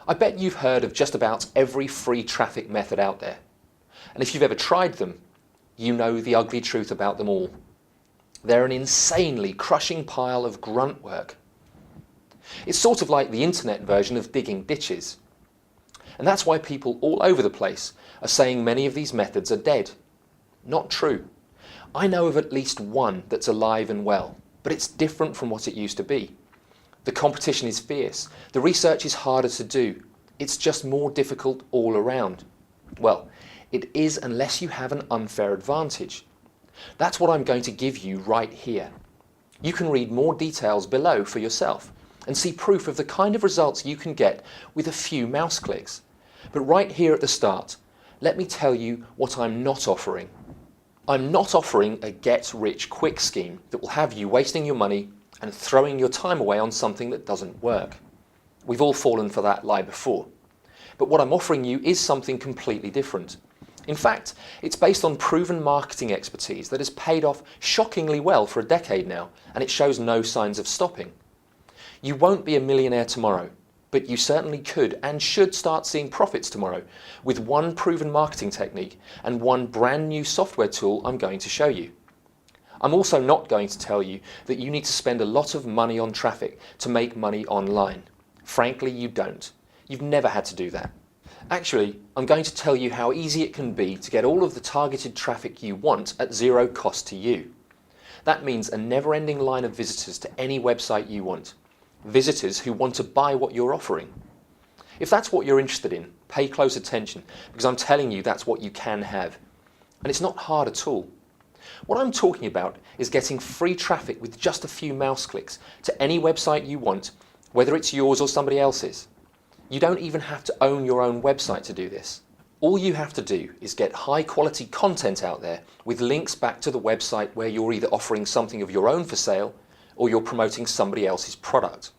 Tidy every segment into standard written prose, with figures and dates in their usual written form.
I bet you've heard of just about every free traffic method out there. And if you've ever tried them, you know the ugly truth about them all. They're an insanely crushing pile of grunt work. It's sort of like the internet version of digging ditches. And that's why people all over the place are saying many of these methods are dead. Not true. I know of at least one that's alive and well, but it's different from what it used to be. The competition is fierce. The research is harder to do. It's just more difficult all around. Well, it is unless you have an unfair advantage. That's what I'm going to give you right here. You can read more details below for yourself and see proof of the kind of results you can get with a few mouse clicks. But right here at the start, let me tell you what I'm not offering. I'm not offering a get-rich-quick scheme that will have you wasting your money and throwing your time away on something that doesn't work. We've all fallen for that lie before. But what I'm offering you is something completely different. In fact, it's based on proven marketing expertise that has paid off shockingly well for a decade now, and it shows no signs of stopping. You won't be a millionaire tomorrow, but you certainly could and should start seeing profits tomorrow with one proven marketing technique and one brand new software tool I'm going to show you. I'm also not going to tell you that you need to spend a lot of money on traffic to make money online. Frankly, you don't. You've never had to do that. Actually, I'm going to tell you how easy it can be to get all of the targeted traffic you want at zero cost to you. That means a never-ending line of visitors to any website you want. Visitors who want to buy what you're offering. If that's what you're interested in, pay close attention, because I'm telling you that's what you can have. And it's not hard at all. What I'm talking about is getting free traffic with just a few mouse clicks to any website you want, whether it's yours or somebody else's. You don't even have to own your own website to do this. All you have to do is get high quality content out there with links back to the website where you're either offering something of your own for sale or you're promoting somebody else's product.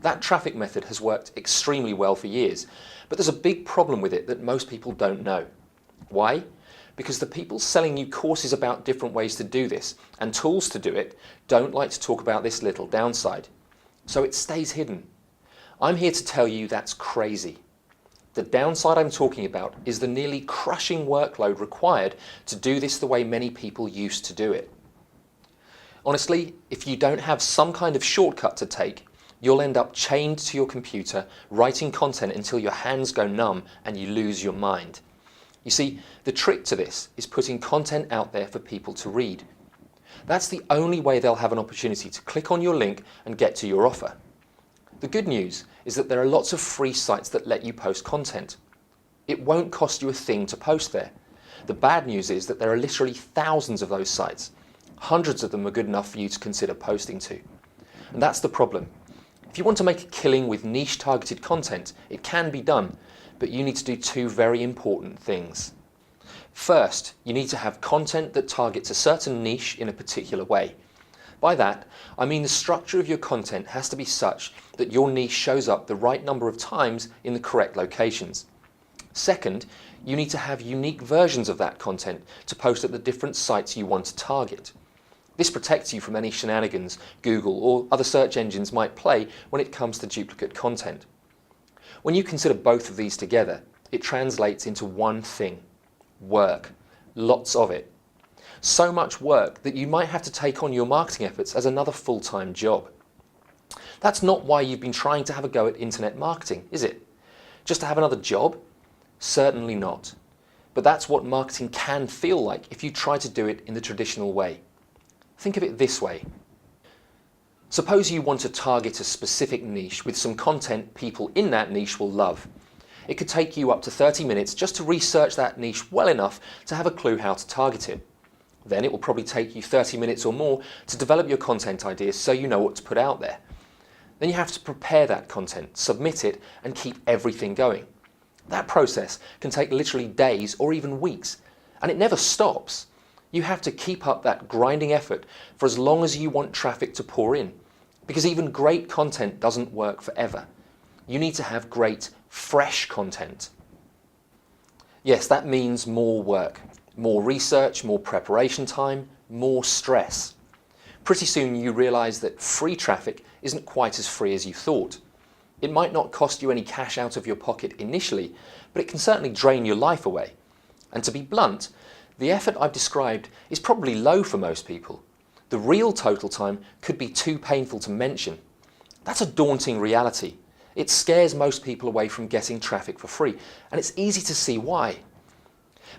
That traffic method has worked extremely well for years, but there's a big problem with it that most people don't know. Why? Because the people selling you courses about different ways to do this and tools to do it don't like to talk about this little downside. So it stays hidden. I'm here to tell you that's crazy. The downside I'm talking about is the nearly crushing workload required to do this the way many people used to do it. Honestly, if you don't have some kind of shortcut to take, you'll end up chained to your computer, writing content until your hands go numb and you lose your mind. You see, the trick to this is putting content out there for people to read. That's the only way they'll have an opportunity to click on your link and get to your offer. The good news is that there are lots of free sites that let you post content. It won't cost you a thing to post there. The bad news is that there are literally thousands of those sites. Hundreds of them are good enough for you to consider posting to. And that's the problem. If you want to make a killing with niche targeted content, it can be done, but you need to do two very important things. First, you need to have content that targets a certain niche in a particular way. By that, I mean the structure of your content has to be such that your niche shows up the right number of times in the correct locations. Second, you need to have unique versions of that content to post at the different sites you want to target. This protects you from any shenanigans Google or other search engines might play when it comes to duplicate content. When you consider both of these together, it translates into one thing: work. Lots of it. So much work that you might have to take on your marketing efforts as another full-time job. That's not why you've been trying to have a go at internet marketing, is it? Just to have another job? Certainly not. But that's what marketing can feel like if you try to do it in the traditional way. Think of it this way. Suppose you want to target a specific niche with some content people in that niche will love. It could take you up to 30 minutes just to research that niche well enough to have a clue how to target it. Then it will probably take you 30 minutes or more to develop your content ideas so you know what to put out there. Then you have to prepare that content, submit it, and keep everything going. That process can take literally days or even weeks, and it never stops. You have to keep up that grinding effort for as long as you want traffic to pour in, because even great content doesn't work forever. You need to have great, fresh content. Yes, that means more work. More research, more preparation time, more stress. Pretty soon you realize that free traffic isn't quite as free as you thought. It might not cost you any cash out of your pocket initially, but it can certainly drain your life away. And to be blunt, the effort I've described is probably low for most people. The real total time could be too painful to mention. That's a daunting reality. It scares most people away from getting traffic for free, and it's easy to see why.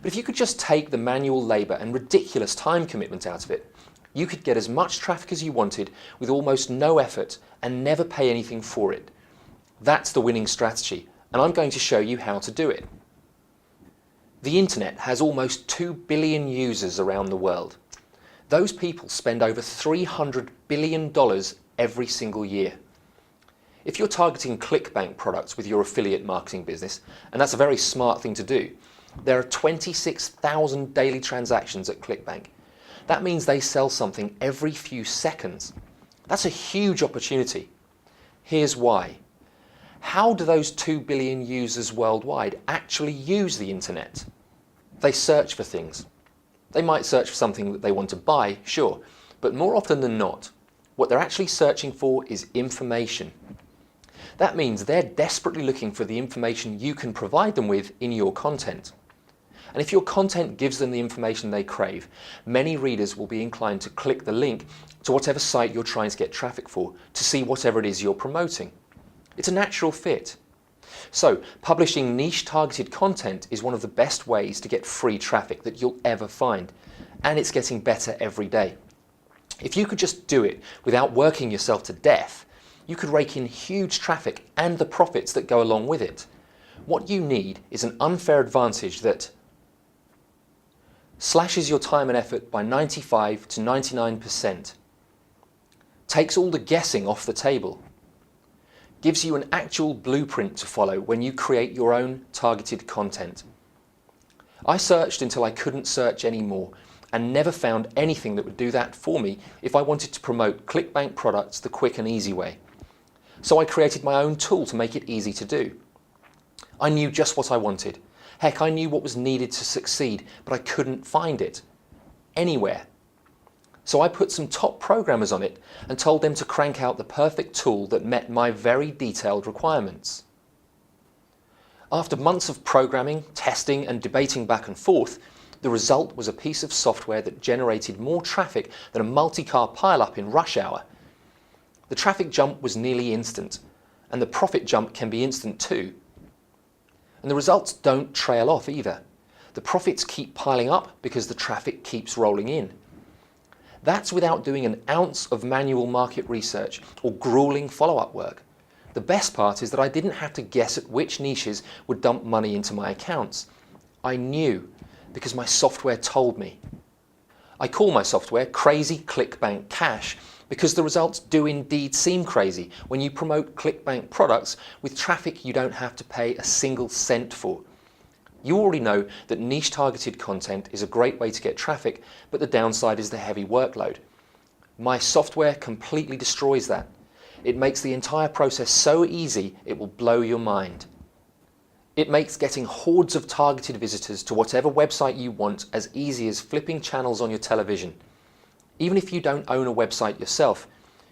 But if you could just take the manual labour and ridiculous time commitment out of it, you could get as much traffic as you wanted with almost no effort and never pay anything for it. That's the winning strategy, and I'm going to show you how to do it. The internet has almost 2 billion users around the world. Those people spend over $300 billion every single year. If you're targeting Clickbank products with your affiliate marketing business, and that's a very smart thing to do, there are 26,000 daily transactions at Clickbank. That means they sell something every few seconds. That's a huge opportunity. Here's why. How do those 2 billion users worldwide actually use the internet? They search for things. They might search for something that they want to buy, sure, but more often than not, what they're actually searching for is information. That means they're desperately looking for the information you can provide them with in your content. And if your content gives them the information they crave, many readers will be inclined to click the link to whatever site you're trying to get traffic for to see whatever it is you're promoting. It's a natural fit. So, publishing niche targeted content is one of the best ways to get free traffic that you'll ever find, and it's getting better every day. If you could just do it without working yourself to death, you could rake in huge traffic and the profits that go along with it. What you need is an unfair advantage that slashes your time and effort by 95 to 99%, takes all the guessing off the table, gives you an actual blueprint to follow when you create your own targeted content. I searched until I couldn't search anymore and never found anything that would do that for me if I wanted to promote Clickbank products the quick and easy way. So I created my own tool to make it easy to do. I knew just what I wanted. Heck, I knew what was needed to succeed, but I couldn't find it anywhere. So I put some top programmers on it and told them to crank out the perfect tool that met my very detailed requirements. After months of programming, testing, and debating back and forth, the result was a piece of software that generated more traffic than a multi-car pile-up in rush hour. The traffic jump was nearly instant, and the profit jump can be instant too. And the results don't trail off either. The profits keep piling up because the traffic keeps rolling in. That's without doing an ounce of manual market research or grueling follow-up work. The best part is that I didn't have to guess at which niches would dump money into my accounts. I knew because my software told me. I call my software Crazycbcash Cash because the results do indeed seem crazy when you promote Clickbank products with traffic you don't have to pay a single cent for. You already know that niche targeted content is a great way to get traffic, but the downside is the heavy workload. My software completely destroys that. It makes the entire process so easy it will blow your mind. It makes getting hordes of targeted visitors to whatever website you want as easy as flipping channels on your television. Even if you don't own a website yourself,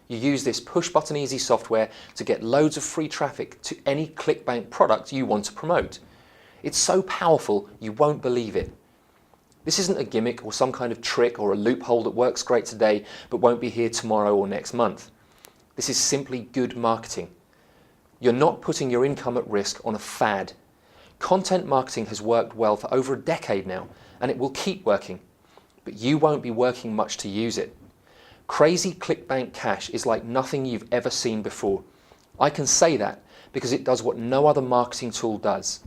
you use this push-button easy software to get loads of free traffic to any Clickbank product you want to promote. It's so powerful you won't believe it. This isn't a gimmick or some kind of trick or a loophole that works great today but won't be here tomorrow or next month. This is simply good marketing. You're not putting your income at risk on a fad. Content marketing has worked well for over a decade now, and it will keep working, but you won't be working much to use it. Crazycbcash Cash is like nothing you've ever seen before. I can say that because it does what no other marketing tool does.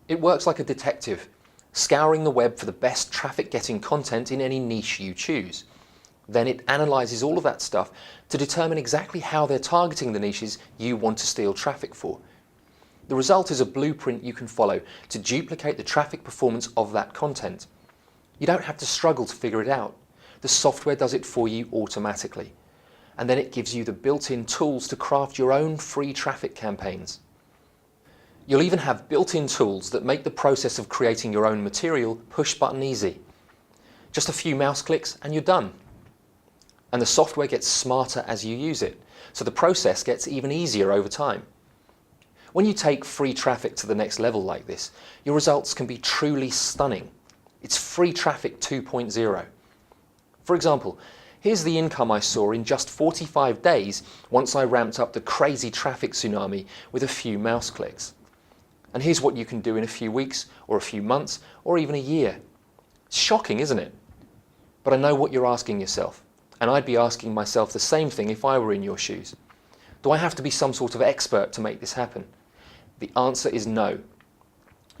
It works like a detective, scouring the web for the best traffic-getting content in any niche you choose. Then it analyzes all of that stuff to determine exactly how they're targeting the niches you want to steal traffic for. The result is a blueprint you can follow to duplicate the traffic performance of that content. You don't have to struggle to figure it out. The software does it for you automatically. And then it gives you the built-in tools to craft your own free traffic campaigns. You'll even have built-in tools that make the process of creating your own material push-button easy. Just a few mouse clicks and you're done. And the software gets smarter as you use it, so the process gets even easier over time. When you take free traffic to the next level like this, your results can be truly stunning. It's free traffic 2.0. For example, here's the income I saw in just 45 days once I ramped up the crazy traffic tsunami with a few mouse clicks. And here's what you can do in a few weeks, or a few months, or even a year. It's shocking, isn't it? But I know what you're asking yourself, and I'd be asking myself the same thing if I were in your shoes. Do I have to be some sort of expert to make this happen? The answer is no.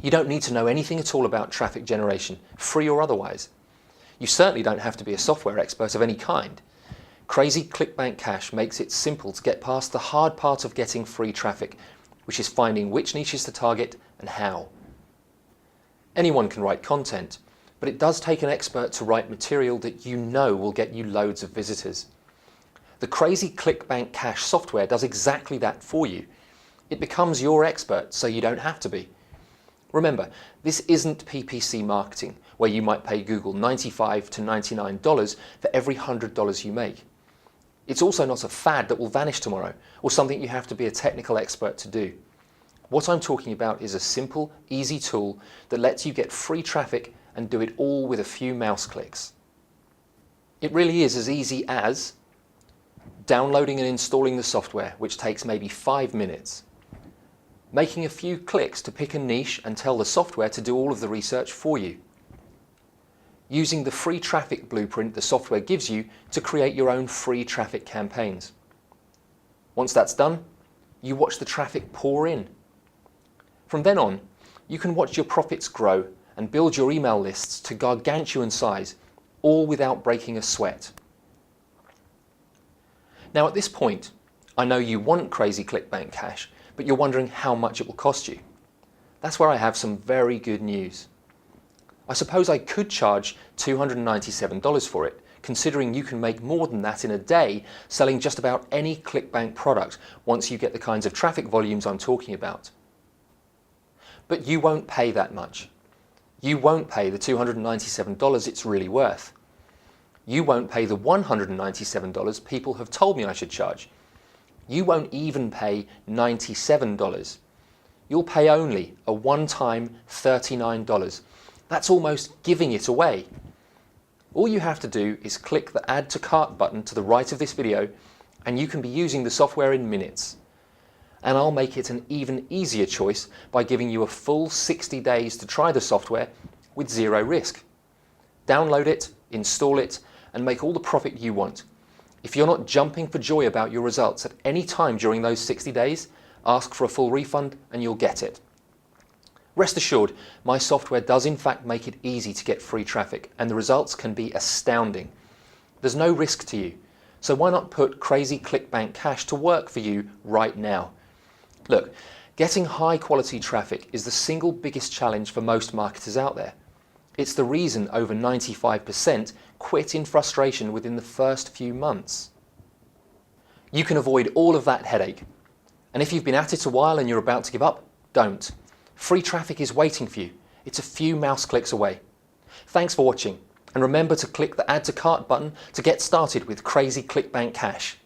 You don't need to know anything at all about traffic generation, free or otherwise. You certainly don't have to be a software expert of any kind. Clickbank Cash makes it simple to get past the hard part of getting free traffic, which is finding which niches to target and how. Anyone can write content, but it does take an expert to write material that you know will get you loads of visitors. The Clickbank Cash software does exactly that for you. It becomes your expert so you don't have to be. Remember, this isn't PPC marketing, where you might pay Google $95 to $99 for every $100 you make. It's also not a fad that will vanish tomorrow, or something you have to be a technical expert to do. What I'm talking about is a simple, easy tool that lets you get free traffic and do it all with a few mouse clicks. It really is as easy as downloading and installing the software, which takes maybe 5 minutes. Making a few clicks to pick a niche and tell the software to do all of the research for you. Using the free traffic blueprint the software gives you to create your own free traffic campaigns. Once that's done, you watch the traffic pour in. From then on, you can watch your profits grow and build your email lists to gargantuan size, all without breaking a sweat. Now at this point, I know you want Clickbank Cash, but you're wondering how much it will cost you. That's where I have some very good news. I suppose I could charge $297 for it, considering you can make more than that in a day selling just about any ClickBank product once you get the kinds of traffic volumes I'm talking about. But you won't pay that much. You won't pay the $297 it's really worth. You won't pay the $197 people have told me I should charge. You won't even pay $97. You'll pay only a one-time $39. That's almost giving it away. All you have to do is click the Add to Cart button to the right of this video, and you can be using the software in minutes. And I'll make it an even easier choice by giving you a full 60 days to try the software with zero risk. Download it, install it, and make all the profit you want. If you're not jumping for joy about your results at any time during those 60 days, ask for a full refund and you'll get it. Rest assured, my software does in fact make it easy to get free traffic, and the results can be astounding. There's no risk to you, so why not put Clickbank Cash to work for you right now? Look, getting high quality traffic is the single biggest challenge for most marketers out there. It's the reason over 95% quit in frustration within the first few months. You can avoid all of that headache. And if you've been at it a while and you're about to give up, don't. Free traffic is waiting for you. It's a few mouse clicks away. Thanks for watching, and remember to click the Add to Cart button to get started with Clickbank Cash.